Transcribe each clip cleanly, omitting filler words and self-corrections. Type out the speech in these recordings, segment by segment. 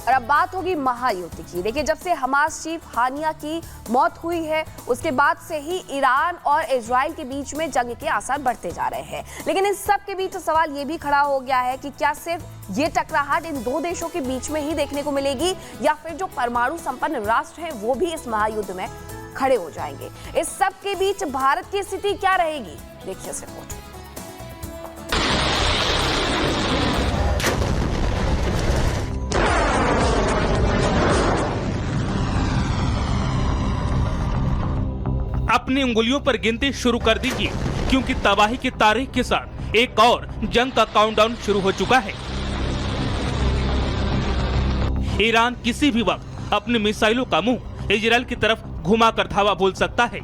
और अब बात होगी महायुद्ध की। देखिए, जब से हमास चीफ हानिया की मौत हुई है उसके बाद से ही ईरान और इजराइल के बीच में जंग के आसार बढ़ते जा रहे हैं। लेकिन इन सब के बीच सवाल ये भी खड़ा हो गया है कि क्या सिर्फ ये टकराहट इन दो देशों के बीच में ही देखने को मिलेगी या फिर जो परमाणु संपन्न राष्ट्र हैं वो भी इस महायुद्ध में खड़े हो जाएंगे। इस सब के बीच भारत की स्थिति क्या रहेगी, देखिए इस रिपोर्ट। अपनी उंगलियों पर गिनती शुरू कर दीजिए, क्योंकि तबाही की तारीख के साथ एक और जंग का काउंटडाउन शुरू हो चुका है। ईरान किसी भी वक्त अपनी मिसाइलों का मुंह इजराइल की तरफ घुमाकर धावा बोल सकता है।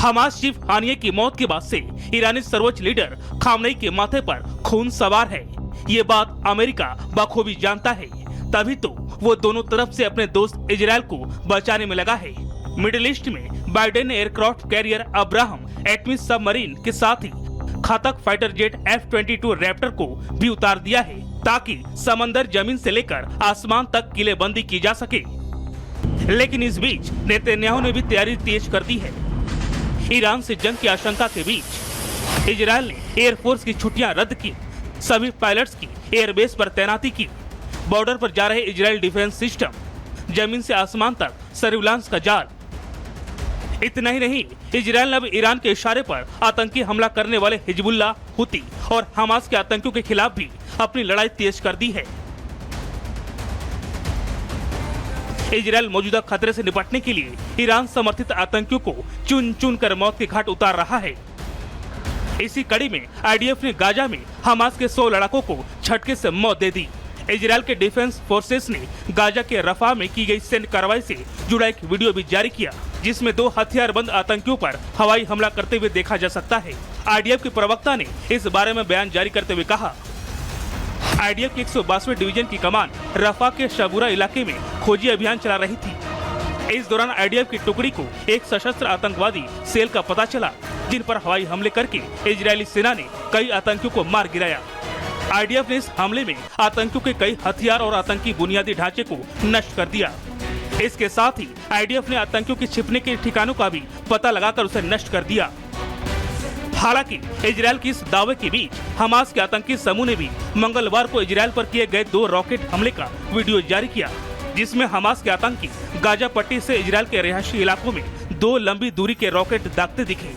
हमास चीफ हानिया की मौत के बाद से ईरानी सर्वोच्च लीडर खामनेई के माथे पर खून सवार है। ये बात अमेरिका बखूबी जानता है, तभी तो वो दोनों तरफ से अपने दोस्त इजराइल को बचाने में लगा है। मिडिल ईस्ट में बाइडेन ने एयरक्राफ्ट कैरियर अब्राहम एटमी सबमरीन के साथ ही घातक फाइटर जेट F-22 रैप्टर को भी उतार दिया है, ताकि समंदर जमीन से लेकर आसमान तक किलेबंदी की जा सके। लेकिन इस बीच नेतन्याहू ने भी तैयारी तेज कर दी है। ईरान से जंग की आशंका के बीच इजराइल ने एयरफोर्स की छुट्टियां रद्द की, सभी पायलट्स की एयरबेस पर तैनाती की। बॉर्डर पर जा रहे इजराइल डिफेंस सिस्टम, जमीन से आसमान तक सर्विलांस का जाल। इतना ही नहीं, इजराइल ने अब ईरान के इशारे पर आतंकी हमला करने वाले हिजबुल्लाह, हुती और हमास के आतंकियों के खिलाफ भी अपनी लड़ाई तेज कर दी है। इजराइल मौजूदा खतरे से निपटने के लिए ईरान समर्थित आतंकियों को चुन चुन कर मौत के घाट उतार रहा है। इसी कड़ी में IDF ने गाजा में हमास के 100 लड़ाकों को झटके से मौत दे दी। इजराइल के डिफेंस फोर्सेस ने गाजा के रफा में की गई सैन्य कार्रवाई से जुड़ा एक वीडियो भी जारी किया, जिसमें 2 हथियारबंद आतंकियों पर हवाई हमला करते हुए देखा जा सकता है। IDF के प्रवक्ता ने इस बारे में बयान जारी करते हुए कहा, IDF की 122वें डिवीजन की कमान रफा के शबूरा इलाके में खोजी अभियान चला रही थी। इस दौरान IDF की टुकड़ी को एक सशस्त्र आतंकवादी सेल का पता चला, जिन पर हवाई हमले करके इजरायली सेना ने कई आतंकियों को मार गिराया। IDF ने इस हमले में आतंकियों के कई हथियार और आतंकी बुनियादी ढांचे को नष्ट कर दिया। इसके साथ ही IDF ने आतंकियों के छिपने के ठिकानों का भी पता लगाकर उसे नष्ट कर दिया। हालांकि इजराइल के इस दावे के बीच हमास के आतंकी समूह ने भी मंगलवार को इजराइल पर किए गए 2 रॉकेट हमले का वीडियो जारी किया, जिसमें हमास के आतंकी गाजा पट्टी से इजराइल के रिहायशी इलाकों में 2 लंबी दूरी के रॉकेट दागते दिखे।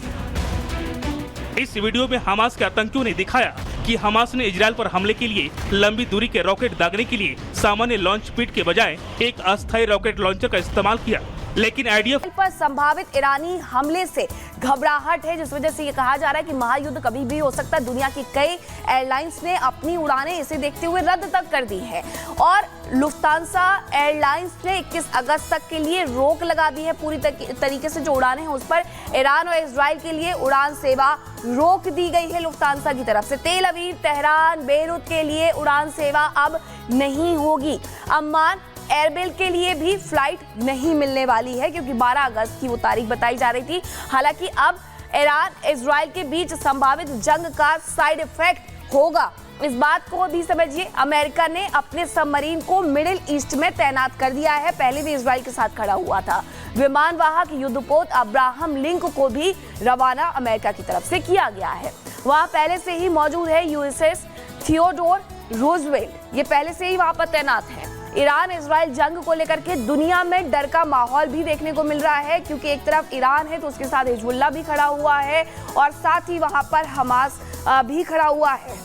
इस वीडियो में हमास के आतंकियों ने दिखाया कि हमास ने इजराइल पर हमले के लिए लंबी दूरी के रॉकेट दागने के लिए सामान्य लॉन्च पिट के बजाय एक अस्थायी रॉकेट लॉन्चर का इस्तेमाल किया। लेकिन IDF पर संभावित ईरानी हमले से घबराहट है, जिस वजह से ये कहा जा रहा है कि महायुद्ध कभी भी हो सकता है। दुनिया की कई एयरलाइंस ने अपनी उड़ानें इसे देखते हुए रद्द तक कर दी है और लुफ्तांसा एयरलाइंस ने 21 अगस्त तक के लिए रोक लगा दी है। पूरी तरीके से जो उड़ानें हैं उस पर ईरान और इजराइल के लिए उड़ान सेवा रोक दी गई है लुफ्तांसा की तरफ से। तेल अवीव, तेहरान, बेरूत के लिए उड़ान सेवा अब नहीं होगी। अम्मान, एरबिल के लिए भी फ्लाइट नहीं मिलने वाली है, क्योंकि 12 अगस्त की वो तारीख बताई जा रही थी। हालांकि अब ईरान इजराइल के बीच संभावित जंग का साइड इफेक्ट होगा, इस बात को भी समझिए। अमेरिका ने अपने सबमरीन को मिडिल ईस्ट में तैनात कर दिया है, पहले भी इजराइल के साथ खड़ा हुआ था। विमान वाहक युद्धपोत अब्राहम लिंकन को भी रवाना अमेरिका की तरफ से किया गया है। वहां पहले से ही मौजूद है USS थियोडोर रूजवेल्ट, ये पहले से ही वहां पर तैनात है। ईरान इजराइल जंग को लेकर के दुनिया में डर का माहौल भी देखने को मिल रहा है, क्योंकि एक तरफ ईरान है तो उसके साथ हिजबुल्लाह भी खड़ा हुआ है और साथ ही वहां पर हमास भी खड़ा हुआ है।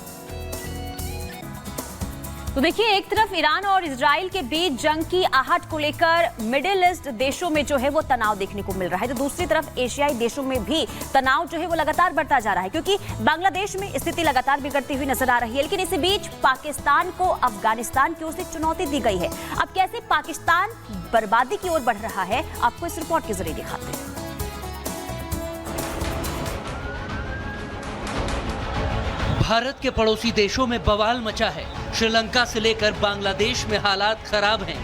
तो देखिए, एक तरफ ईरान और इजराइल के बीच जंग की आहट को लेकर मिडिल ईस्ट देशों में जो है वो तनाव देखने को मिल रहा है, तो दूसरी तरफ एशियाई देशों में भी तनाव जो है वो लगातार बढ़ता जा रहा है, क्योंकि बांग्लादेश में स्थिति लगातार बिगड़ती हुई नजर आ रही है। लेकिन इसी बीच पाकिस्तान को अफगानिस्तान की ओर से चुनौती दी गई है। अब कैसे पाकिस्तान बर्बादी की ओर बढ़ रहा है, आपको इस रिपोर्ट के जरिए दिखाते हैं। भारत के पड़ोसी देशों में बवाल मचा है। श्रीलंका से लेकर बांग्लादेश में हालात खराब हैं।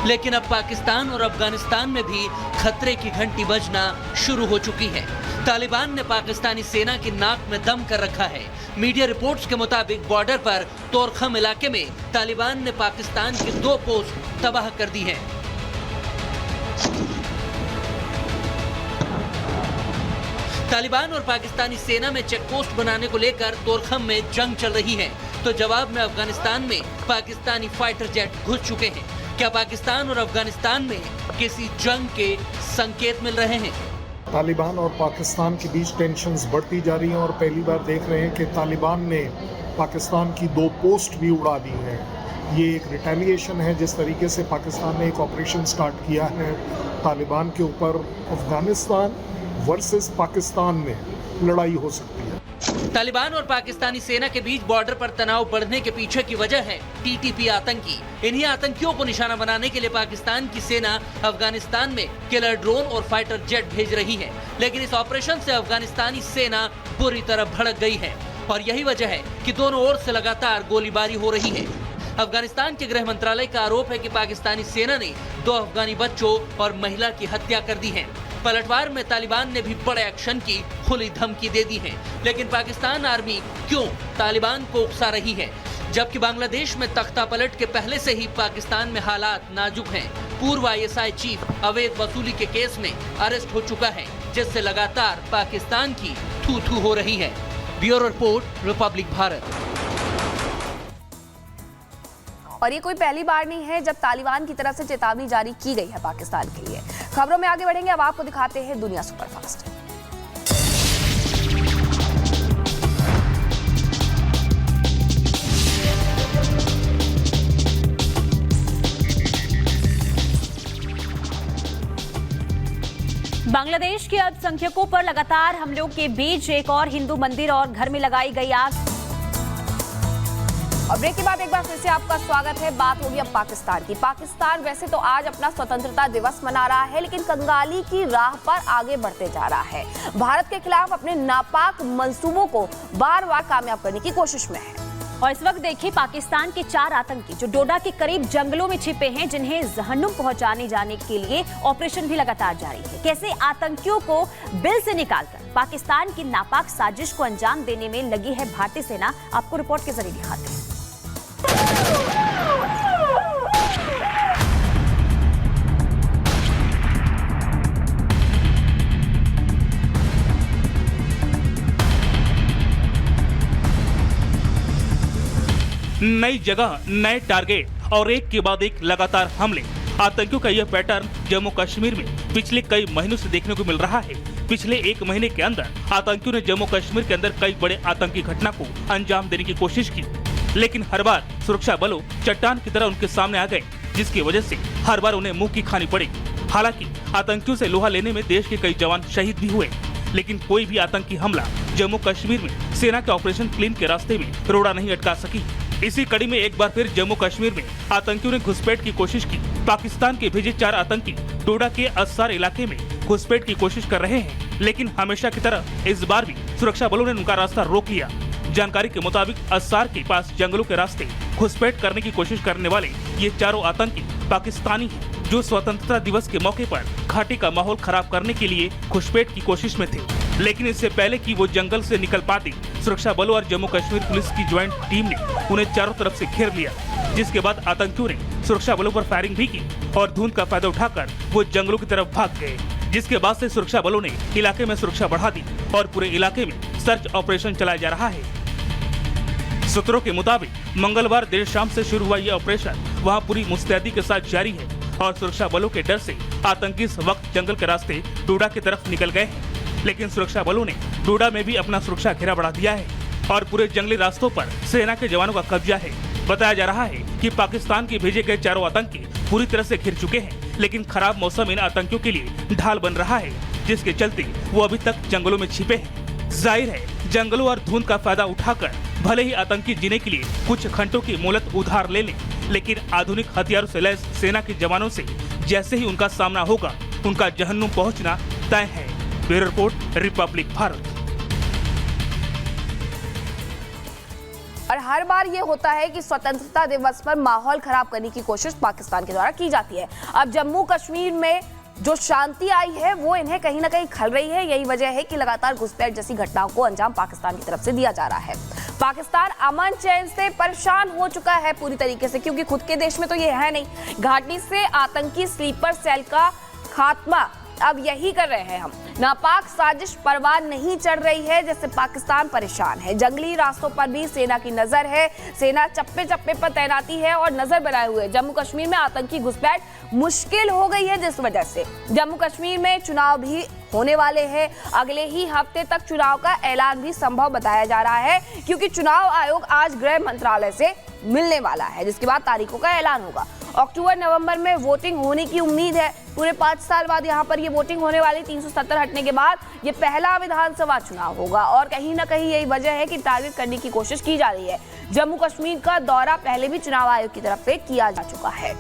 लेकिन अब पाकिस्तान और अफगानिस्तान में भी खतरे की घंटी बजना शुरू हो चुकी है। तालिबान ने पाकिस्तानी सेना की नाक में दम कर रखा है। मीडिया रिपोर्ट्स के मुताबिक बॉर्डर पर तोरखम इलाके में तालिबान ने पाकिस्तान की 2 पोस्ट तबाह कर दी हैं। तालिबान और पाकिस्तानी सेना में चेक पोस्ट बनाने को लेकर तोरखम में जंग चल रही है, तो जवाब में अफगानिस्तान में पाकिस्तानी फाइटर जेट घुस चुके हैं। क्या पाकिस्तान और अफगानिस्तान में किसी जंग के संकेत मिल रहे हैं? तालिबान और पाकिस्तान के बीच टेंशन्स बढ़ती जा रही हैं और पहली बार देख रहे हैं कि तालिबान ने पाकिस्तान की 2 पोस्ट भी उड़ा दी हैं। ये एक रिटेलिएशन है। जिस तरीके से पाकिस्तान ने एक ऑपरेशन स्टार्ट किया है तालिबान के ऊपर, अफगानिस्तान वर्सेस पाकिस्तान में लड़ाई हो सकती है। तालिबान और पाकिस्तानी सेना के बीच बॉर्डर पर तनाव बढ़ने के पीछे की वजह है टीटीपी आतंकी। इन्हीं आतंकियों को निशाना बनाने के लिए पाकिस्तान की सेना अफगानिस्तान में किलर ड्रोन और फाइटर जेट भेज रही है, लेकिन इस ऑपरेशन से अफगानिस्तानी सेना बुरी तरह भड़क गई है और यही वजह है कि दोनों ओर से लगातार गोलीबारी हो रही है। अफगानिस्तान के गृह मंत्रालय का आरोप है कि पाकिस्तानी सेना ने 2 अफगानी बच्चों और महिला की हत्या कर दी है। पलटवार में तालिबान ने भी बड़े एक्शन की खुली धमकी दे दी है, लेकिन पाकिस्तान आर्मी क्यों तालिबान को उकसा रही है, जबकि बांग्लादेश में तख्ता पलट के पहले से ही पाकिस्तान में हालात नाजुक हैं। पूर्व ISI चीफ अवैध वसूली के केस में अरेस्ट हो चुका है, जिससे लगातार पाकिस्तान की थू-थू हो रही है। Bureau report, Republic Bharat. और ये कोई पहली बार नहीं है जब तालिबान की तरफ से चेतावनी जारी की गई है पाकिस्तान के लिए। खबरों में आगे बढ़ेंगे, अब आपको दिखाते हैं दुनिया सुपरफास्ट। बांग्लादेश के अल्पसंख्यकों पर लगातार हमलों के बीच एक और हिंदू मंदिर और घर में लगाई गई आग। और ब्रेक के बाद एक बार फिर से आपका स्वागत है। बात होगी अब पाकिस्तान की। पाकिस्तान वैसे तो आज अपना स्वतंत्रता दिवस मना रहा है, लेकिन कंगाली की राह पर आगे बढ़ते जा रहा है। भारत के खिलाफ अपने नापाक मंसूबों को बार बार कामयाब करने की कोशिश में है। और इस वक्त देखिए, पाकिस्तान के 4 आतंकी जो डोडा के करीब जंगलों में छिपे हैं, जिन्हें जहन्नुम पहुंचाने जाने के लिए ऑपरेशन भी लगातार जारी है। कैसे आतंकियों को बिल से निकालकर पाकिस्तान की नापाक साजिश को अंजाम देने में लगी है भारतीय सेना, आपको रिपोर्ट के जरिए दिखाते हैं। नई जगह, नए टारगेट और एक के बाद एक लगातार हमले। आतंकियों का यह पैटर्न जम्मू कश्मीर में पिछले कई महीनों से देखने को मिल रहा है। पिछले 1 महीने के अंदर आतंकियों ने जम्मू कश्मीर के अंदर कई बड़े आतंकी घटना को अंजाम देने की कोशिश की, लेकिन हर बार सुरक्षा बलों चट्टान की तरह उनके सामने आ गए, जिसकी वजह से हर बार उन्हें मुंह की खानी पड़ी। हालांकि आतंकियों से लोहा लेने में देश के कई जवान शहीद भी हुए, लेकिन कोई भी आतंकी हमला जम्मू कश्मीर में सेना के ऑपरेशन क्लीन के रास्ते में रोड़ा नहीं अटका सकी। इसी कड़ी में एक बार फिर जम्मू कश्मीर में आतंकियों ने घुसपैठ की कोशिश की। पाकिस्तान के भेजे 4 आतंकी डोडा के अस्सार इलाके में घुसपैठ की कोशिश कर रहे हैं, लेकिन हमेशा की तरह इस बार भी सुरक्षा बलों ने उनका रास्ता रोक लिया। जानकारी के मुताबिक अस्सार के पास जंगलों के रास्ते घुसपैठ करने की कोशिश करने वाले ये 4 आतंकी पाकिस्तानी हैं, जो स्वतंत्रता दिवस के मौके पर घाटी का माहौल खराब करने के लिए घुसपैठ की कोशिश में थे। लेकिन इससे पहले कि वो जंगल से निकल पाते, सुरक्षा बलों और जम्मू कश्मीर पुलिस की ज्वाइंट टीम ने उन्हें चारों तरफ से घेर लिया, जिसके बाद आतंकियों ने सुरक्षा बलों पर फायरिंग भी की और धुंध का फायदा उठाकर वो जंगलों की तरफ भाग गए। जिसके बाद से सुरक्षा बलों ने इलाके में सुरक्षा बढ़ा दी और पूरे इलाके में सर्च ऑपरेशन चलाया जा रहा है। सूत्रों के मुताबिक मंगलवार देर शाम से शुरू हुआ यह ऑपरेशन वहां पूरी मुस्तैदी के साथ जारी है और सुरक्षा बलों के डर से आतंकी इस वक्त जंगल के रास्ते डोडा की तरफ निकल गए हैं। लेकिन सुरक्षा बलों ने डोडा में भी अपना सुरक्षा घेरा बढ़ा दिया है और पूरे जंगली रास्तों पर सेना के जवानों का कब्जा है। बताया जा रहा है कि पाकिस्तान के भेजे गए 4 आतंकी पूरी तरह से घिर चुके हैं, लेकिन खराब मौसम इन आतंकियों के लिए ढाल बन रहा है, जिसके चलते वो अभी तक जंगलों में छिपे हैं। जाहिर है, जंगलों और धुंध का फायदा उठाकर भले ही आतंकी जीने के लिए कुछ घंटों की मोहलत उधार ले लें, लेकिन आधुनिक हथियारों से लैस सेना के जवानों से जैसे ही उनका सामना होगा, उनका जहन्नुम पहुंचना तय है। Bureau report, Republic Bharat. और हर बार ये होता है कि स्वतंत्रता दिवस पर माहौल खराब करने की कोशिश पाकिस्तान के द्वारा की जाती है। अब जम्मू कश्मीर में जो शांति आई है वो इन्हें कहीं ना कहीं खल रही है। यही वजह है कि लगातार घुसपैठ जैसी घटनाओं को अंजाम पाकिस्तान की तरफ से दिया जा रहा है। पाकिस्तान अमन चैन से परेशान हो चुका है पूरी तरीके से, क्योंकि खुद के देश में तो ये है नहीं। घाटी से आतंकी स्लीपर सेल का खात्मा अब यही कर रहे हैं हम। नापाक साजिश परवान नहीं चढ़ रही है, जैसे पाकिस्तान परेशान है। जंगली रास्तों पर भी सेना की नजर है। सेना चप्पे चप्पे पर तैनाती है और नजर बनाए हुए। जम्मू कश्मीर में आतंकी घुसपैठ मुश्किल हो गई है, जिस वजह से जम्मू कश्मीर में चुनाव भी होने वाले हैं। अगले ही हफ्ते तक चुनाव का ऐलान भी संभव बताया जा रहा है, क्योंकि चुनाव आयोग आज गृह मंत्रालय से मिलने वाला है, जिसके बाद तारीखों का ऐलान होगा। अक्टूबर नवंबर में वोटिंग होने की उम्मीद है। पूरे 5 साल बाद यहाँ पर ये वोटिंग होने वाली। 370 हटने के बाद ये पहला विधानसभा चुनाव होगा और कहीं ना कहीं यही वजह है कि टारगेट करने की कोशिश की जा रही है। जम्मू कश्मीर का दौरा पहले भी चुनाव आयोग की तरफ से किया जा चुका है।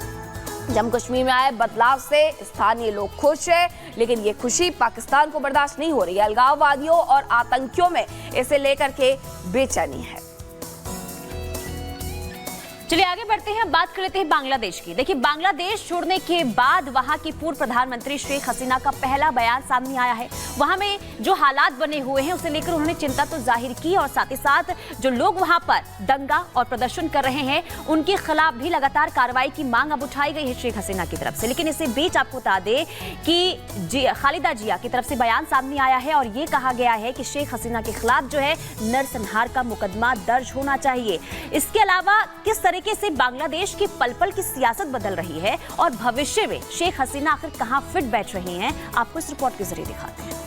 जम्मू कश्मीर में आए बदलाव से स्थानीय लोग खुश हैं, लेकिन ये खुशी पाकिस्तान को बर्दाश्त नहीं हो रही है। अलगाववादियों और आतंकियों में इसे लेकर के बेचैनी है। चलिए आगे बढ़ते हैं, बात कर लेते हैं बांग्लादेश की। देखिए, बांग्लादेश छोड़ने के बाद वहां की पूर्व प्रधानमंत्री शेख हसीना का पहला बयान सामने आया है। वहां में जो हालात बने हुए हैं उसे लेकर उन्होंने चिंता तो जाहिर की और साथ ही साथ जो लोग वहां पर दंगा और प्रदर्शन कर रहे हैं उनके खिलाफ भी लगातार कार्रवाई की मांग अब उठाई गई है शेख हसीना की तरफ से। लेकिन इसी बीच आपको बता दें कि खालिदा जिया की तरफ से बयान सामने आया है और ये कहा गया है कि शेख हसीना के खिलाफ जो है नरसंहार का मुकदमा दर्ज होना चाहिए। इसके अलावा किस तरीके से बांग्लादेश की पल पल की सियासत बदल रही है और भविष्य में शेख हसीना आखिर कहां फिट बैठ रही हैं, आपको इस रिपोर्ट के जरिए दिखाते हैं।